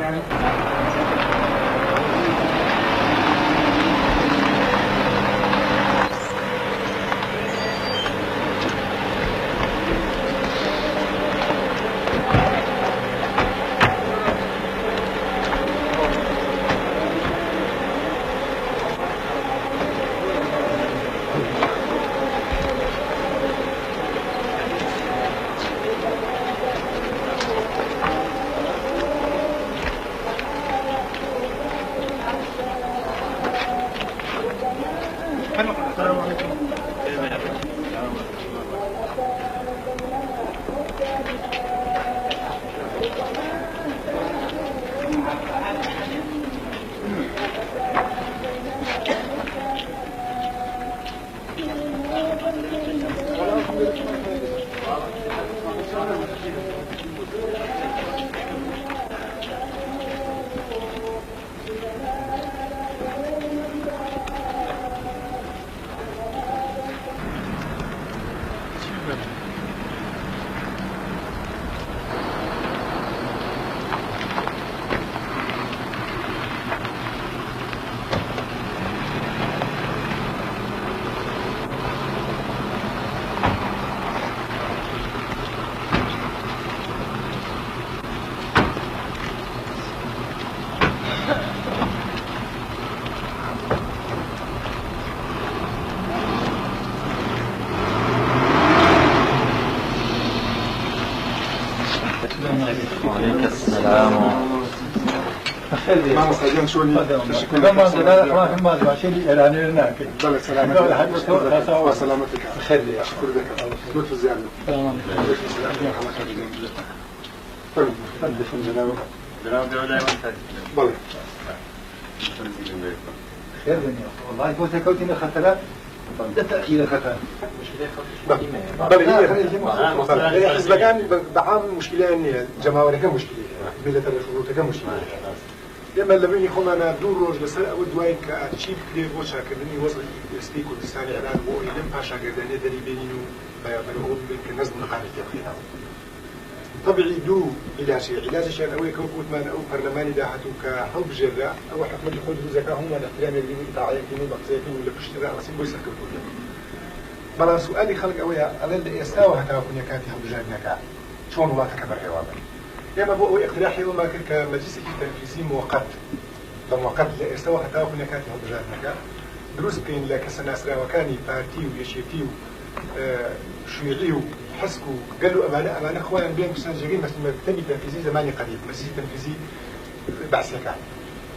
وعليك السلام. ما مستعجل شوني لا ما لا ما عشان إيراني هناك. بلى سلامتك وسلامتك. خير لي. شكرا لك. لطف زيادة. تمام. فندم جنابه. جناب دولة وانت. بلى. خير دنيا. والله كنت كوتي خطرة. تأخير خطر. بلى حزب كان بعامل مشكلة إن جماعة كم مشكلة. بلا ترى كم مشكلة. لما لبني خمنا دور روز بس أود وايد كأشيب كلير وشا كبني وصل استيك كردستان إعلان وإلهم باشا قدرني دري بينو بيعملوا كنزل نقابة يقينا طبيعي دو إلى شيء علاج شيء أو يكون من أو برلماني داحتو كحب جرا أو حكم الخلود زكاة هم الاحترام اللي يتعاين كينو بقزيتين ولا بشتري على سيم بيسكتوا بلا سؤالي خلق أويا على اللي يستوى حتى يكون يكاتي حب جرا شلون الله تكبر حوامل يا ما بقول اقتراحي وما كمجلس التنفيذي مؤقت فمؤقت استوى حتى يكون يكاتي حب جرا دروس بين لك سناسرا وكاني بارتي ويشيتي شيوعي حسكو قالوا أمانة أخوان بين مسنجرين مثل مكتبي تنفيذي زماني قريب مسجد تنفيذي بعسكان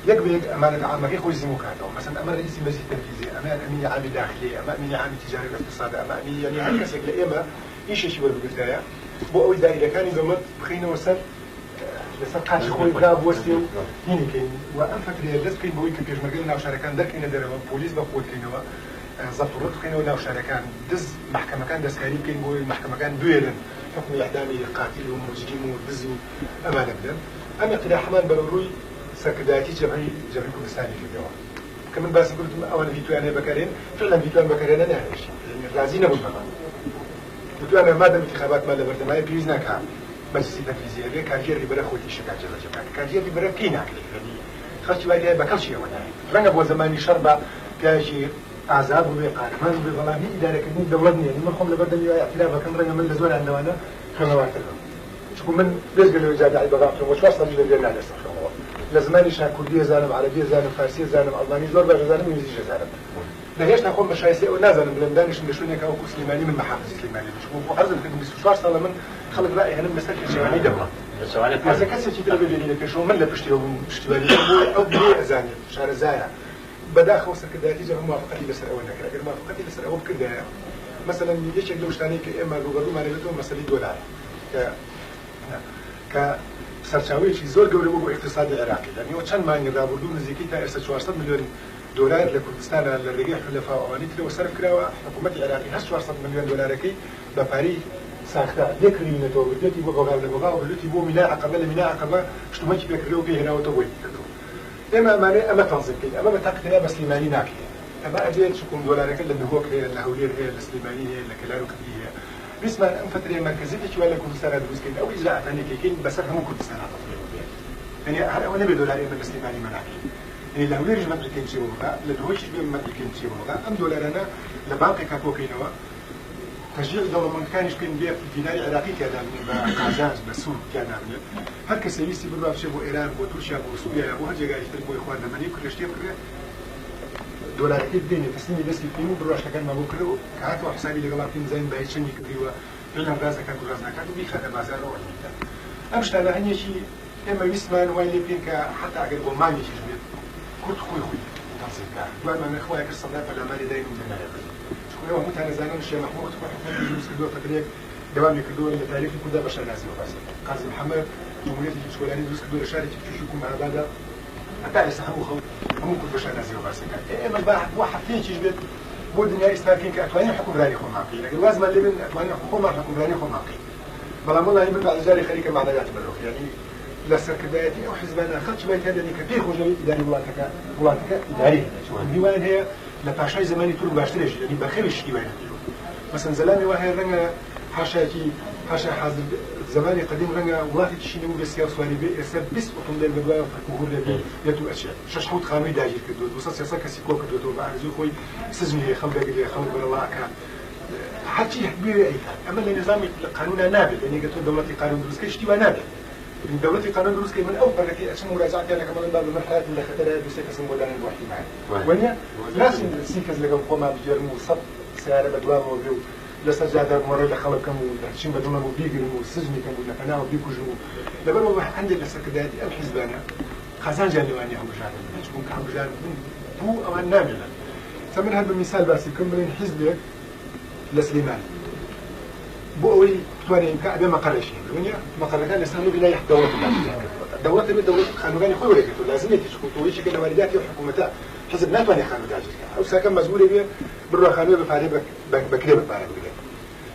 يقبل أمانة عامة كي خوي زموكاتو مثلا أمر رئيسي مسجد تنفيذي أمان أمين عامل داخلي أمان أمين عامل تجاري واقتصاد أمان أمين يعني هالكسك لإما إيش شيء بالبداية بو أول دائرة كان يزمت بخينا وصل لسقاش خوي بلاب وستيو هني كين وأنفك لي كين بوي كبير مجالنا وشاركان ذاك إن دروا بوليس بقول كينوا ضبط الرد كينوا لا وشاركان دز محكمة كان دز كريم كين بوي محكمة كان دويلن حكم إعدامي قاتل ومجرم ودز أمانة بدن أما قد حمان بروي سكداتي جبري كردستاني في الجواب كمان بس قلت أول فيتو أنا بكرين فعلا فيتو أنا بكرين أنا هايش يعني رازينا بالبقى فيتو أنا ما دام انتخابات ما لبرتماي بيزنا كام مجلس التنفيذي هذا كان جيري برا خوتي شكا جبا كان جيري برا كينا يعني خرجت بعدها بكل شيء وانا رنق بو زماني شربة كاجي عذاب وبيقال ما بظلامي إدارة كني دولتني يعني من خم لبردني اعتلاف كان رنق من لزول عندنا وانا خلوات شكون من ليش قالوا جاد عيب بغاطر وش وصل لنا على السخاوة لزماني شا كردية زانم عربية زانم فارسية زانم ألماني زور باجي زانم إنجليزية زانم لهيش نقول مشايسي ونازل بلندانش نشوني كأو سليماني من محافظ سليماني بشوفوا عرض في المستشفى صار من خلق رأي هنا مسألة الشواني دولة هذا كسر شيء ترى بيجي لك شو من لا بشتري أو بلي أزاني شهر زايا بدأ خوص كده تيجي موافقتي بس أول نكرة غير موافقتي بس أول كده مثلا يجي لو اشتاني كإما روبرو ما نبتو مسألة دولار ك سرچاوي شيء زور قبل بقول اقتصاد العراقي يعني وشان ما ينقدر بدون زكية أساس 400 مليون دولار لكردستان للرجال حلفاء أوانيت لو صرف كراوة حكومة العراق هش 400 مليون دولار كي بفاري ساخته ذكري من تو بدتي بقى بدتي بو ملاعة قبل ملاعة قبل شو ما تبي كلو به هنا وتوي إما ماني أما تنظيم كي أما بتقتني بس سليماني ناكي أما أجيت شكون دولار كي لأنه هو كي الهولير هي السليماني هي اللي كبيرة بس ما أنفتري مركزية شو ولا كردستان هذا مسكين أو إجراءات ثانية كي بس هم كردستان يعني أنا بدولار من السليماني مناكي يعني لو ليرج مدري كم شيء بوقع لدهوش بيم مدري كم شيء بوقع أم دولارنا لباقي كابوكينوا تشجيع دولة من كانش كين بيا في دينار عراقي كذا من بقازانج بسور كذا من هر كسي يسي بالباب شبه إيران وتركيا وسوريا وهرجع قاعد يشتركوا إخواننا من يكل اشتيا كله دولار كده الدنيا تسليني بس يفينو بروش كان ما بكره كهاتوا حسابي لقلابين زين بعيشني كذيوا إلا رازا كان رازنا كان بيخدم بازار ولا أمشي أنا هني شيء إما يسمعن وين بينك حتى أجر بوماني شيء بيت كنت خوي تنصيب كار دوام من إخوانك الصلاة ولا مالي دايم من شكون يوم متى نزلنا الشيء محمود تروح في الجلوس كدور فتريك دوام يكدور لتاريخ كده بشر نازل وفاسد قاسم محمد جمهورية الشوالاني جلوس كدور شارك تشوفكم على بعض حتى يسحبوا خو هم كل بشر نازل وفاسد إما الباحث واحد فين شيء بيت بود الدنيا إسلامين كأتواني حكم راني خو معقي لكن لازم اللي من أتواني حكم راني خو معقي بلا والله يمكن بعد ذلك خليك معنويات بروح يعني لسر كدايتي أو حزبنا خدش بيت هذا اللي كفيه خجل إداري ولاتك إداري الديوان هي لباشاي زماني طول باشتريش يعني بخيرش ديوان مثلا زلامي وهي رنجة حاشا حاضر زماني قديم رنجة ولاتي تشيني وبسيار سوالي بيسر بس أطم ليل بدواء وفكوهور لبي يتو أشياء شاشحوت خامي داجير كدود وصل سياسا كسيكو كدود وبعرزو خوي سجن هي خلق لي خلق بلا الله كان حتى يحبيه أيضا أما النظام القانون نابل يعني قلت الدولة قانون دروس كيش تيوا نابل الدولة قانون دروس كي من أول لكن عشان مراجعة أنا كمان بعض المرحلات اللي خطرها بسيكس ولا الوحدي معي وين ناس السيكس اللي قام بجرم وصب سيارة بدوام وبيو لسجادة مرة لخلق كم وشين بدون ما بيجي والسجن كم ولا فناء وبيكو جو لبر والله عندي لسكداتي الحزبانة خزان جانواني هم جانب تكون كهم جانب بو أو نابلة سمن هذا المثال بس يكون من حزبك لسليمان بوي تواني كعبة ما قرشين ونيا ما قرشان لسانو بلا يحد دولة خانوغاني خوي ولا كتو لازم يتشكو تويش كده والداتي وحكومتها حزب ناتو أنا خانو داجر أو ساكن مسؤول بيه بروح خانو بفارق بكريم بفارق بيه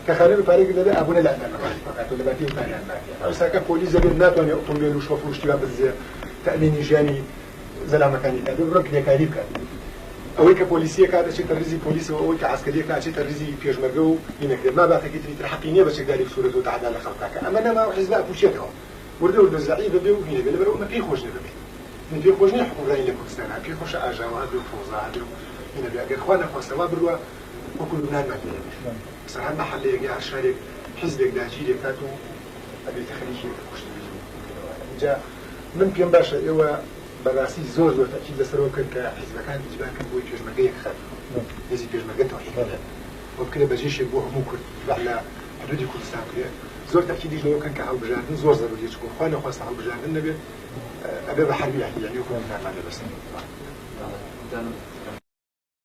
كخانو بفارق ده أبونا لا فقط ولا باتي بفارق أو ساكن بوليس زبون ناتو أنا أقوم بيه وشوفوا اشتباه بالزي تأمين جاني زلمة كان يتابع بروح كده كاريب كان أول كبوليسية كذا شيء ترزي بوليس وأول كعسكرية كذا شيء ترزي فيش مرجو ينقدر ما بعرف كيف ترحقيني بس يقدر يفسر له تعدل على خلقك أما أنا ما حزب أبوشيتهم وردوا الزعيم بيو هنا بيلبروا ما كيخوشني ببي من بيخوشني حكم رأي لكردستان كيخوش أجا وهذا فوزا هذا هنا بيأجر إخوانا خاصة ما بروا وكل لبنان ما بيلبر صراحة محل يجي عشرة حزبك داجيل كاتو أبي تخليه كيخوشني بيجو جا من بيم باشا إيوه براسي زور تأكيد لسرو كان كحزب كان إجبار كان بوي بيج مرجع خاف يزي بيج مرجع توحيد وبكده بجيش يبوه ممكن على حدود كردستان كده زور تأكيد لو كان كحول بجاردن زور ضروري تكون خانة خاصة حول بجاردن نبي أبي بحربي يعني يكون نعمل بس